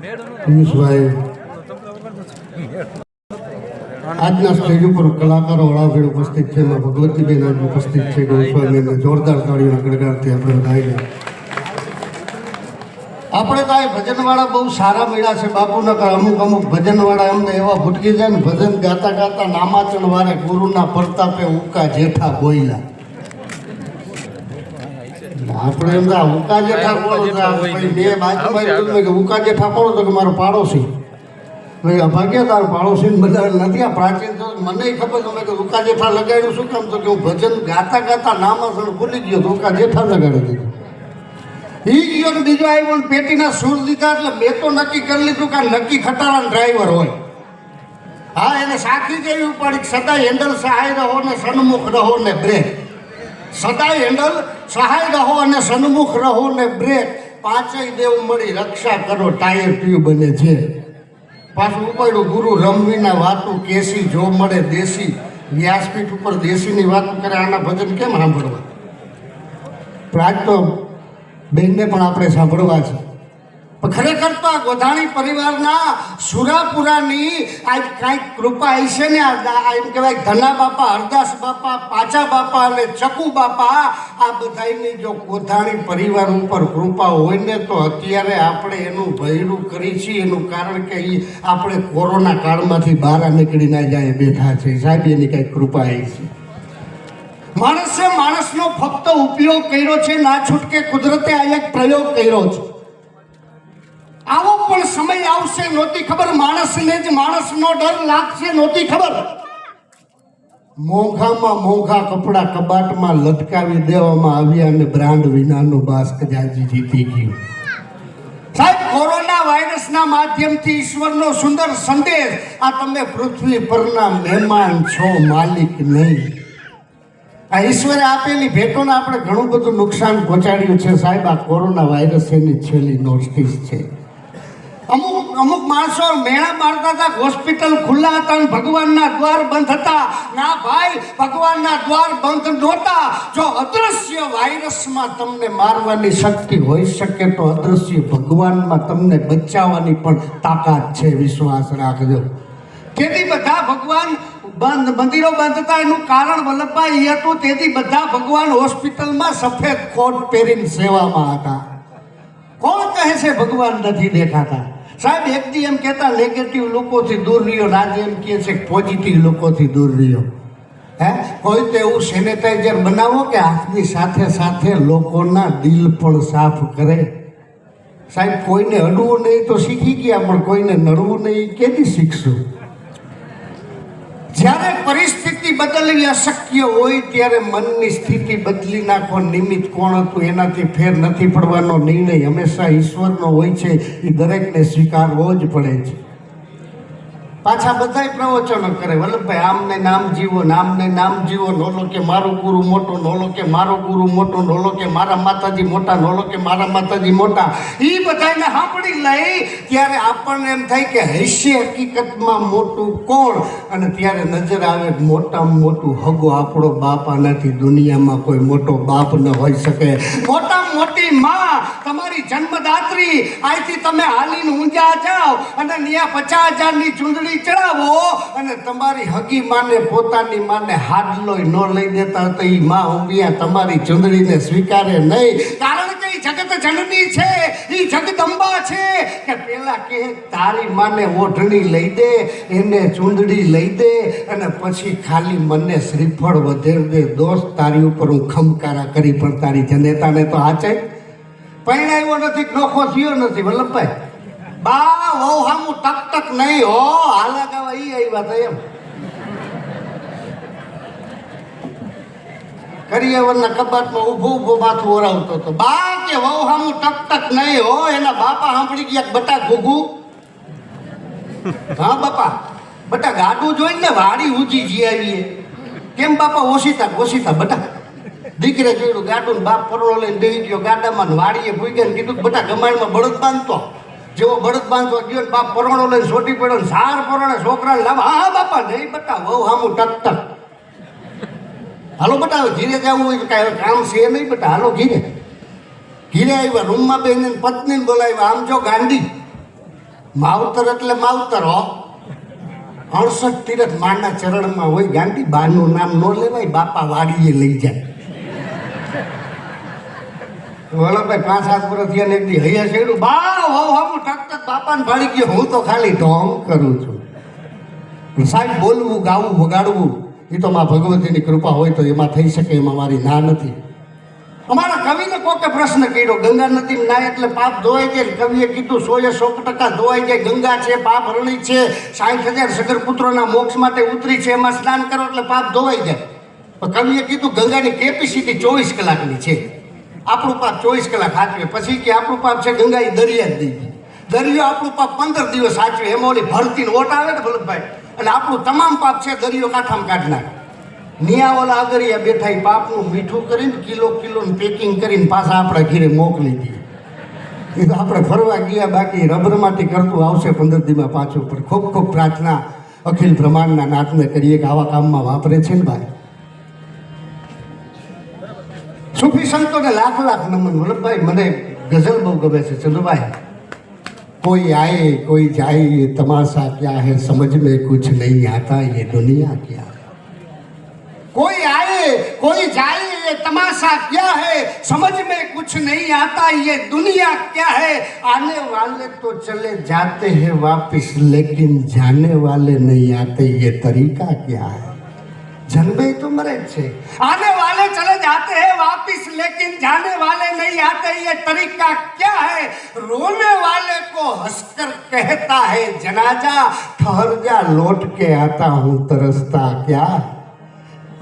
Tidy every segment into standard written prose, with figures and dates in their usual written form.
પિયુષભાઈ, આજના સ્ટેજ ઉપર કલાકારો વડાભેડ ઉપસ્થિત છે, એમાં ભગવતીબેન આજ ઉપસ્થિત છે. ગોસ્વામીને જોરદાર તાળીઓના ગણગારથી આપણે વધાવીએ. આપણે તો આ ભજનવાળા બહુ સારા મળ્યા છે બાપુના. અમુક ભજનવાળા અમને એવા ભૂટકી જાય ને, ભજન ગાતા ગાતા નામાચણ વારે ગુરુના પ્રતાપે ઉકા જેઠા બોયલા. આપણે એમ ઉકા જેઠા કોણ? બે બાજુમાં ઉકા જેઠા કોણ તો કે મારો પાડોશી. ભાગ્યા તારો પાડોશી બધા નથી. આ પ્રાચીન તો મને ખબર તમે કે ઉકા જેઠા લગાડ્યું શું કામ? તો કે હું ભજન ગાતા ગાતા નામાસણ ભૂલી ગયો તો ઉકા જેઠા લગાડી દીધું. એ ગયો ને બીજો આવ્યો ને પેટીના સૂર દીધા. એટલે મેં તો નક્કી કરી લીધું કે નક્કી ખટારાનો ડ્રાઈવર હોય. હા, એને સાખી જેવી પડી. સદાય હેન્ડલ સહાય રહો ને સન્મુખ રહો ને બ્રેક. સદાય હેન્ડલ સહાય રહો અને સન્મુખ રહો ને બ્રેક. પાંચેય દેવ મળી રક્ષા કરો ટાયર ટ્યુબ બને છે. પાછું ઉપાડ્યું ગુરુ રમવીના વાતું કેસી જો મળે દેશી. વ્યાસપીઠ ઉપર દેશીની વાતો કરે. આના ભજન કેમ સાંભળવા? આજ તો બેનને પણ આપણે સાંભળવા છે. પણ ખરેખર તો આ ગોધાણી પરિવારના સુરાપુરાની આજ કાંઈક કૃપા આવી છે ને. એમ કહેવાય ધના બાપા, હરદાસ બાપા, પાચા બાપા અને ચકુ બાપા, આ બધાની જો ગોધાણી પરિવાર ઉપર કૃપા હોય ને તો અત્યારે આપણે એનું ભયરું કરી છીએ. એનું કારણ કે એ આપણે કોરોના કાળમાંથી બહાર નીકળીને જાય બેઠા છે. સાહેબ, એની કાંઈક કૃપા આવી છે. માણસે માણસનો ફક્ત ઉપયોગ કર્યો છે, ના છૂટકે કુદરતે આ એક પ્રયોગ કર્યો છે. આવો પણ સમય આવશે નહોતી ખબર, માણસને જ માણસનો ડર લાગશે નહોતી ખબર. મોંઘામાં મોંઘા કપડા કબાટમાં લટકાવી દેવામાં આવ્યા અને બ્રાન્ડ વિનાનું બાસ્ક જાજી જીતી ગયું. સાહેબ, કોરોના વાયરસના માધ્યમથી ઈશ્વરનો સુંદર સંદેશ. આ તમે પૃથ્વી પરના મહેમાન છો, માલિક નહીં. આ ઈશ્વરે આપેલી ભેટોને આપણે ઘણું બધું નુકસાન પહોંચાડ્યું છે. સાહેબ, આ કોરોના વાયરસ એની છેલ્લી નોટિસ છે. અમુક માણસો મેળા મારતા હતા, હોસ્પિટલ ખુલ્લા હતા અને ભગવાનના દ્વાર બંધ હતા. ના ભાઈ, ભગવાનના દ્વાર બંધ નહોતા. જો અદ્રશ્ય વાયરસમાં તમને મારવાની શક્તિ હોઈ શકે તો અદ્રશ્ય ભગવાનમાં તમને બચાવવાની પણ તાકાત છે. વિશ્વાસ રાખજો. તેથી બધા ભગવાન મંદિરો બંધ હતા. એનું કારણ વલ્લભભાઈ એ હતું. તેથી બધા ભગવાન હોસ્પિટલમાં સફેદ કોટ પહેરીને સેવામાં હતા. કોણ કહે છે ભગવાન નથી દેખાતા? સાહેબ, એક દી એમ કહેતા નેગેટિવ લોકોથી દૂર રહ્યો, આજે એમ કહે છે પોઝિટિવ લોકોથી દૂર રહ્યો. હે, કોઈ તો એવું સેનેટાઈઝર બનાવો કે હાથની સાથે સાથે લોકોના દિલ પણ સાફ કરે. સાહેબ, કોઈને અડવું નહીં તો શીખી ગયા, પણ કોઈને નડવું નહીં કેદી શીખશું? જ્યારે પરિસ્થિતિ બદલવી અશક્ય હોય ત્યારે મનની સ્થિતિ બદલી નાખો. નિમિત્ત કોણ હતું એનાથી ફેર નથી પડવાનો. નિર્ણય હંમેશા ઈશ્વરનો હોય છે. એ દરેકને સ્વીકારવો જ પડે છે. પાછા બધાય પ્રવચનો કરે, વલ્લભભાઈ આમને નામ જીવો, નામને નામ જીવો. નોલો કે મારો ગુરુ મોટો, નોલો કે મારો ગુરુ મોટો, નોલો કે મારા માતાજી મોટા, નોલો કે મારા માતાજી મોટા. એ બધાને સાંભળી લઈ ત્યારે આપણને એમ થાય કે હશે હકીકતમાં મોટું કોણ? અને ત્યારે નજર આવે મોટામાં મોટું હગો આપણો બાપ. આનાથી દુનિયામાં કોઈ મોટો બાપ ન હોઈ શકે. મોટામાં મોટી માં તમારી જન્મદાત્રી. અહીંથી તમે હાલીને ઊંઝા જાઓ અને ત્યાં 50,000ની ચૂંદડી ચડાવો અને તમારી હગી માને, પોતાની માને હાડલોય ન લઈ દેતા તો એ માં ઊંઘિયા તમારી ચૂંદડીને સ્વીકારે નહીં. કારણ કે એ જગત જનની છે, એ જગદંબા છે. કે પેલા કે તારી માને ઓઢણી લઈ દે, એને ચૂંદડી લઈ દે અને પછી ખાલી મને શ્રીફળ વધેર દે. દોસ્ત, તારી ઉપર હું ખમકારા કરી પણ તારી જનેતાને તો આચે પરણાવ્યો નથી, નોખો થયો નથી. વલ્લભભાઈ, બા વહુ હામું ટક ટક નહીં હો. હાલા ગાવા ઈ આવ્યા હતા એમ કરિયાવરના કબાટમાં ઊભો માથું ઓરાવતો હતો. બા કે વહુ હામું ટક ટક નહીં હો. એના બાપા સાંભળી ગયા બટા ઘૂઘું. હા બાપા, બટા ગાડું જોઈને વાડી ઊંચી જી આવીએ. કેમ બાપા? ઓછીતા બટા. દીકરે જોયું ગાડું, બાપ પરોળો લઈને બેસી ગયો ગાડામાં. વાડીએ ભૂગ્યા ને કીધું બટા ગમાણમાં બળદ બાંધતો. જેવો બળદ બાંધવા ગયો ને બાપ પરોણો લઈને સોટી પડ્યો ને સાર પરોણે છોકરાને લાવ. હા બાપા, નહીં બટા, વહુ હામું ટક ટક. હાલો બટા, ઘીરે જવું હોય તો કાંઈ કામ છે નહીં બટા, હાલો ઘીરે. ઘીરે આવ્યા, રૂમમાં બેસીને પત્નીને બોલાવ્યા. આમ જો ગાંડી માવતર એટલે માવતર હો. 68 તીરથ માના ચરણમાં હોય. ગાંધી બાનું નામ ન લેવાય, બાપા વાડીએ લઈ જાય. વલ્લભભાઈ 5-7 વર્ષ થયા ને એક દી હૈયા છેડું બા હું ટક બાપાને ભાળી ગયો. હું તો ખાલી ઢોંગ કરું છું. સાહેબ બોલવું, ગાવું, વગાડવું એ તો માં ભગવતીની કૃપા હોય તો એમાં થઈ શકે, એમાં મારી ના નથી. અમારા કવિને કોકે પ્રશ્ન કર્યો, ગંગા નદી ના એટલે પાપ ધોવાઈ જાય. કવિએ કીધું 100% ધોવાઈ જાય. ગંગા છે, પાપ હરણી છે, 60,000 સગર પુત્રોના મોક્ષ માટે ઉતરી છે, એમાં સ્નાન કરો એટલે પાપ ધોવાઈ જાય. પણ કવિએ કીધું ગંગાની કેપેસિટી 24 કલાકની છે. આપણું પાપ 24 કલાક સાચવે. પછી કે આપણું પાપ છે ગંગા એ દરિયા જ દઈ ગઈ. દરિયો આપણું પાપ 15 દિવસ સાચવે. એમાં ઓલી ભરતીને ઓટ આવે ને વલ્લભભાઈ, અને આપણું તમામ પાપ છે દરિયો કાંઠામાં કાઢી નાખે. નિયાવાલા આગરિયા બેઠા એ પાપનું મીઠું કરીને કિલોનું પેકિંગ કરીને પાછા આપણા ઘીરે મોકલી દઈએ. એ તો આપણે ફરવા ગયા, બાકી રબરમાંથી કરતું આવશે 15 દીમાં પાછું. પણ ખૂબ ખૂબ પ્રાર્થના અખિલ બ્રહ્માંડના નાથને કરીએ કે આવા કામમાં વાપરે છે ને ભાઈ. સૂફી સંતોને લાખ નમન. વલ્લભભાઈ મને ગઝલ બહુ ગમે છે ચંદુભાઈ. કોઈ આए कोई जाए ये तमाशा क्या है, समझ में कुछ नहीं आता ये दुनिया क्या है. कोई आए कोई जाए ये तमाशा क्या है, समझ में कुछ नहीं आता ये दुनिया क्या है. आने वाले तो चले जाते हैं वापिस, लेकिन जाने वाले नहीं आते ये तरीका क्या है. जन्मे तो मरे छे, आने वाले चले जाते हैं वापिस, लेकिन जाने वाले नहीं आते ये तरीका क्या है. रोने वाले को हंसकर कहता है जनाजा, ठहर जा लौट के आता हूँ तरसता क्या.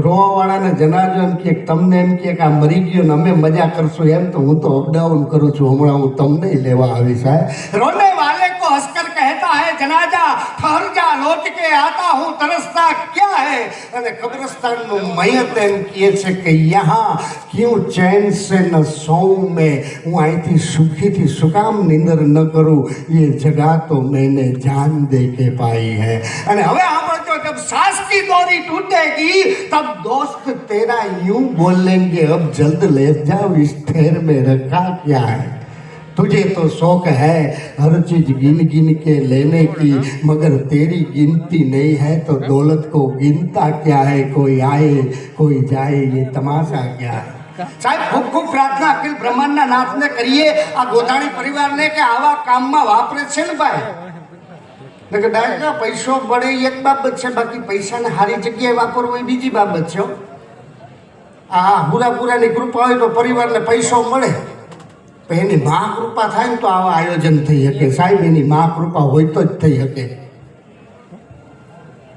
રોવાવાળાને જનાજો એમ કે તમને એમ કે આ મરી ગયો ને અમે મજા કરશું એમ, તો હું તો અપડાઉન કરું છું, હમણાં હું તમને લેવા આવી સાહેબ. રોને વાલે કો હસકર કહેતા હૈ જનાજા, ઠહર જા લौट के आता हूँ तरसता क्या है. અને કબ્રસ્તાનનું મયત એમ કહે છે કે યહાં ક્યું ચैन से न सोऊं मैं, હું અહીંથી સુખીથી શું કામ નિંદર ન કરું, ये जगह तो मैंने जान दे के पाई है. અને હવે આપણે जब सांस की डोरी टूटेगी तब दोस्त तेरा यूं बोलेंगे, अब जल्द ले जाओ इस ठेर में रखा क्या है. तुझे तो शौक है हर चीज गिन गिन के लेने की, मगर तेरी गिनती नहीं है तो दौलत को गिनता क्या है. कोई आए कोई जाए ये तमाशा क्या है. સાહેબ ખૂબ ખૂબ પ્રાર્થના અખિલ બ્રહ્માંડના નાથને કરીએ, આ ગોધાણી પરિવારને કે આવા કામમાં વાપરે છે ને ભાઈ. કે ડાયરેક્ટ પૈસો મળે એક બાબત છે, બાકી પૈસાને સારી જગ્યાએ વાપરવો એ બીજી બાબત છે. આ પૂરાની કૃપા હોય તો પરિવારને પૈસો મળે, પણ એની મા કૃપા થાય ને તો આવા આયોજન થઈ શકે સાહેબ. એની મા કૃપા હોય તો જ થઈ શકે.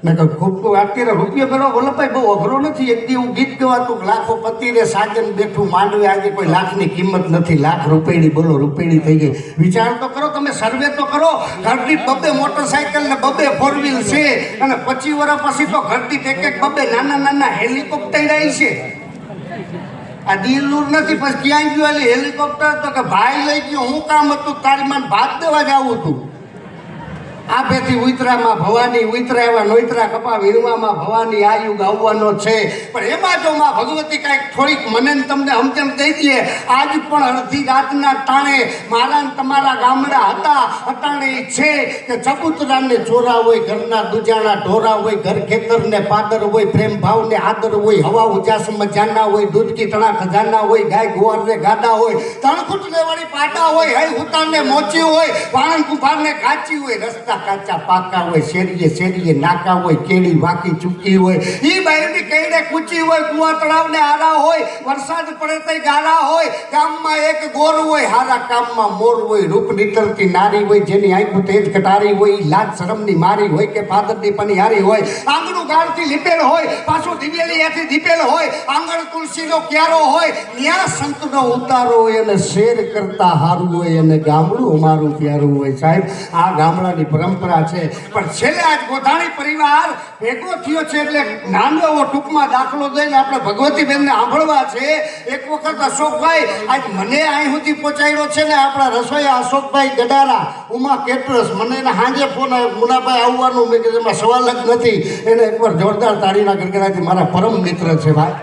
મેં કહ્યું ખૂબ અત્યારે રૂપિયો મેળવો વલ્લભભાઈ બહુ અઘરો નથી. એક દી હું ગીત ગવાતું લાખો પતિને સાજન બેઠું માંડવે, આજે કોઈ લાખની કિંમત નથી, લાખ રૂપિયાની બોલો રૂપિયાની થઈ ગઈ. વિચાર તો કરો તમે, સર્વે તો કરો. ઘરથી 2 મોટરસાઇકલ ને 2 4 વ્હીલ છે, અને 25 વર્ષ પછી તો ઘરથી એક 2 નાના હેલિકોપ્ટર આવી છે. આ દિલનું નથી. પછી ક્યાં ગયું એટલે હેલિકોપ્ટર તો કે ભાઈ લઈ ગયો, હું કામ હતું તારી માં ભાત દેવા જ આવું હતું. આપેથી ઉતરામાં ભવાની, ઉતરા એવા નોતરા કપા વીરવામાં ભવાની, આ યુગ આવવાનો છે. પણ એમાં જો માં ભગવતી કાંઈક થોડીક મને તમને સમજણ દઈ દઈએ. આજ પણ અડધી રાતના ટાણે મારા તમારા ગામડા હતા, અટાણે છે કે ચબૂતરાને ચોરા હોય, ઘરના દુજાણા ઢોરા હોય, ઘર ખેતરને પાદર હોય, પ્રેમ ભાવને આદર હોય, હવા ઉજાસ મજાના હોય, દૂધ કી તણા ખજાના હોય, ગાય ગુવારને ગાડા હોય, તણખૂટને વાળી પાટા હોય, હઈ હુતાને મોચી હોય, વાણન કુંભારને કાચી હોય, રસ્તા કાચા પાકા હોય, શેરીએ નાકા હોય, કેડી વાકી ચૂકી હોય, ઈ બાયની કઈડે કૂચી હોય, કુવા તળાવને આરા હોય, વરસાદ પડે તઈ ગારા હોય, ગામમાં એક ગોર હોય, હારા કામમાં મોર હોય, રૂપ નીતરતી નારી હોય, જેની આંખો તેજ કટારી હોય, લાજ શરમની મારી હોય કે ફાદરની પનિહારી હોય, આંગણું ગાળથી લીપેલ હોય, પાછું દિવેલી હેઠી દીપેલ હોય, આંગણ તુલસીનો ક્યારો હોય, ન્યા સંતનો ઉતારો હોય, અને શેર કરતા હારું હોય, અને ગામડું અમારું પ્યારું હોય. સાહેબ આ ગામડાની પરંપરા છે. પણ છેલ્લે આજ ગોધાણી પરિવાર ભેગો થયો છે એટલે નાનો એવો ટૂંકમાં દાખલો દઈને આપણે ભગવતીબેનને સાંભળવા છે. એક વખત અશોકભાઈ આજ મને અહીં સુધી પહોંચાડ્યો છે ને, આપણા રસોઈયા અશોકભાઈ ગડારા, ઉમા કેટરસ, મને એને સાંજે ફોન આવ્યો, મુનાભાઈ આવવાનું. મેં કીધું એમાં સવાલ જ નથી. એને એકવાર જોરદાર તાળીના ગરગડાથી મારા પરમ મિત્ર છે ભાઈ.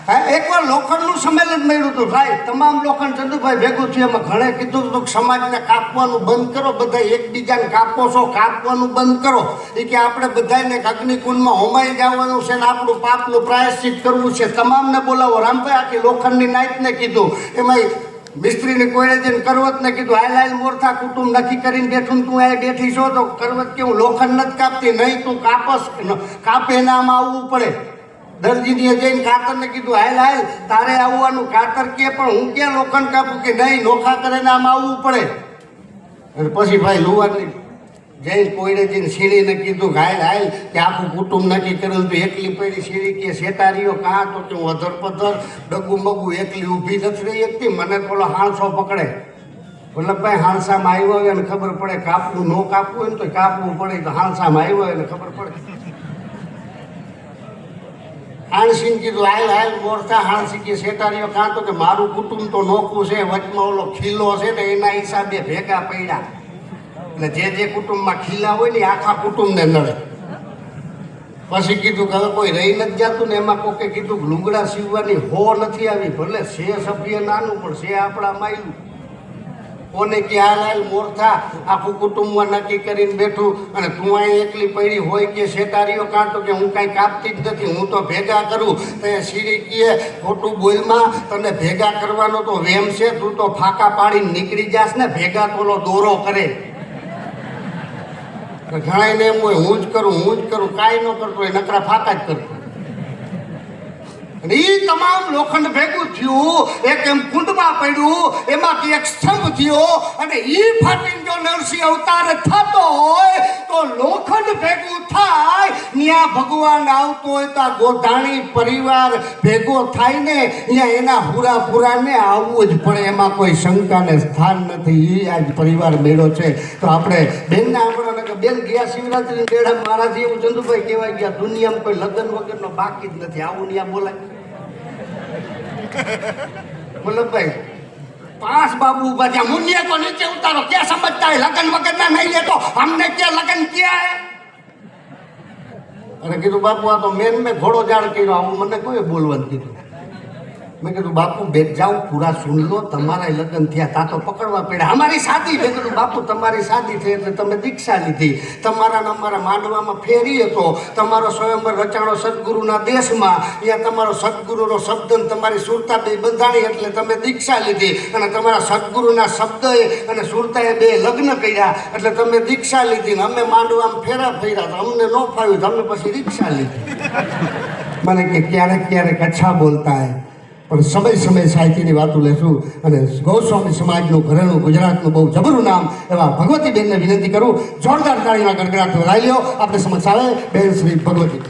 હા, એકવાર લોખંડનું સંમેલન મળ્યું હતું ભાઈ, તમામ લોખંડ ચંદુભાઈ ભેગું થયું. એમાં ઘણે કીધું હતું કે સમાજને કાપવાનું બંધ કરો, બધા એકબીજાને કાપો છો, કાપવાનું બંધ કરો. એ કે આપણે બધાને અગ્નિકુંડમાં હોમાઈ જવાનું છે ને આપણું પાપનું પ્રાયશ્ચિત કરવું છે. તમામને બોલાવો. રામભાઈ આખી લોખંડની નાઈટને કીધું. એમાં મિસ્ત્રીને કોઈને જઈને કરવતને કીધું હાલ હાલ મોરથા કુટુંબ નક્કી કરીને બેઠું, તું આ બેઠી છો તો કરવત કે હું લોખંડ નથી કાપતી. નહીં, તું કાપસ, કાપે ને આમાં આવવું પડે. દરજીને જઈને કાતરને કીધું હાલ હાલ તારે આવવાનું. કાતર કે પણ હું ક્યાં લોખંડ કાપું? કે નહીં, નોખા કરે ને આમાં આવવું પડે. અને પછી ભાઈ લુવારની જઈને કોઈને જઈને સીડીને કીધું હાલ હાલ કે આખું કુટુંબ નક્કી કરેલું તો એકલી પડી સીડી કે શેતારીઓ કાં તો કે હું અધર પધર ડગું મગું એકલી ઊભી નથી રહી એકથી. મને પેલો હાણસો પકડે. વલ્લભભાઈ હાણસામાં આવ્યો હોય અને ખબર પડે, કાપવું ન કાપવું હોય ને તો કાપવું પડે. તો હાણસામાં આવ્યો હોય ને ખબર પડે. હાણસીને કીધું હાલ હાલ મોરથા. હાણસી કે શેતારીઓ કાં તો કે મારું કુટુંબ તો નોખું છે, વચમાં ઓલો ખીલો છે ને એના હિસાબે ભેગા પડ્યા. એટલે જે કુટુંબમાં ખીલા હોય ને આખા કુટુંબને નડે. પછી કીધું કે હવે કોઈ રહી નથી જતું ને એમાં કોકે કીધું લુગડા સીવવાની હો નથી આવી. ભલે છે સભ્ય નાનું પણ છે આપણા માયલું. કોને કે હાલ હાલ મોરથા આખું કુટુંબમાં નક્કી કરીને બેઠું અને તું અહીં એકલી પડી હોય કે શેતારીઓ કાં તો કે હું કાંઈ કાપતી જ નથી, હું તો ભેગા કરું. તો એ સીડી કીએ ખોટું બોલમાં, તને ભેગા કરવાનો તો વેમ છે, તું તો ફાંકા પાડીને નીકળી જાસ ને, ભેગા તોલો દોરો કરે. ઘણાને એમ હોય હું જ કરું, કાંઈ ન કરતો હોય, નકરા ફાંકા જ કરતો. અને એ તમામ લોખંડ ભેગું થયું, એક એમ કુંડમાં પડ્યું, એમાંથી એક સ્તંભ થયો અને એ ફાટીને જો નરસિંહ અવતાર થતો હોય તો લોખંડ ભેગું થાય. ત્યાં ભગવાન આવતો હોય તો આ ગોધાણી પરિવાર ભેગો થાય ને, ત્યાં એના પૂરાને આવવું જ પડે. એમાં કોઈ શંકાને સ્થાન નથી. એ આજ પરિવાર મેળો છે. તો આપણે બેનને આપણને બેન ગયા શિવરાત્રી મેળા મારાથી એવું ચંદુભાઈ કહેવાય ગયા દુનિયામાં કોઈ લગ્ન વગરનો બાકી જ નથી. આવું ત્યાં બોલાય. વલ્લભભાઈ 5 બાબુ ઉભા થયા. મુનિયા તો નીચે ઉતારો. ક્યાં સમજતા હોય લગ્ન વગરના નહીં લેતો, અમને ક્યાં લગ્ન ક્યાં હે? અને કીધું બાપુ આ તો મેં ઘોડો જાણ કર્યો, આવું મને કોઈ બોલવાનું કીધું. મેં કીધું બાપુ બેઠ જાઉં, પૂરા સુન લો, તમારા લગ્ન થયા તા તો પકડવા પડ્યા. અમારી શાદી. મેં કીધું બાપુ તમારી શાદી થઈ એટલે તમે દીક્ષા લીધી. તમારા ને અમારા માંડવામાં ફેરી હતો. તમારો સ્વયંવર રચાણો સદગુરુના દેશમાં. અહીંયા તમારો સદગુરુનો શબ્દ ને તમારી સુરતા બે બંધાણી એટલે તમે દીક્ષા લીધી. અને તમારા સદગુરુના શબ્દએ અને સુરતાએ બે લગ્ન કર્યા એટલે તમે દીક્ષા લીધી. ને અમે માંડવામાં ફેરા ફર્યા તો અમને ન ફાવ્યું, તમે પછી દીક્ષા લીધી. મને કે ક્યારેક અચ્છા બોલતા હે, પણ સમય સાહિત્યની વાતો લેશું. અને ગૌસ્વામી સમાજનું ઘરેણું ગુજરાતનું બહુ જબરું નામ એવા ભગવતીબેનને વિનંતી કરું, જોરદાર તાળીના ગડગડાટ વધારી લ્યો. આપણે સમક્ષ આવે બેન શ્રી ભગવતી.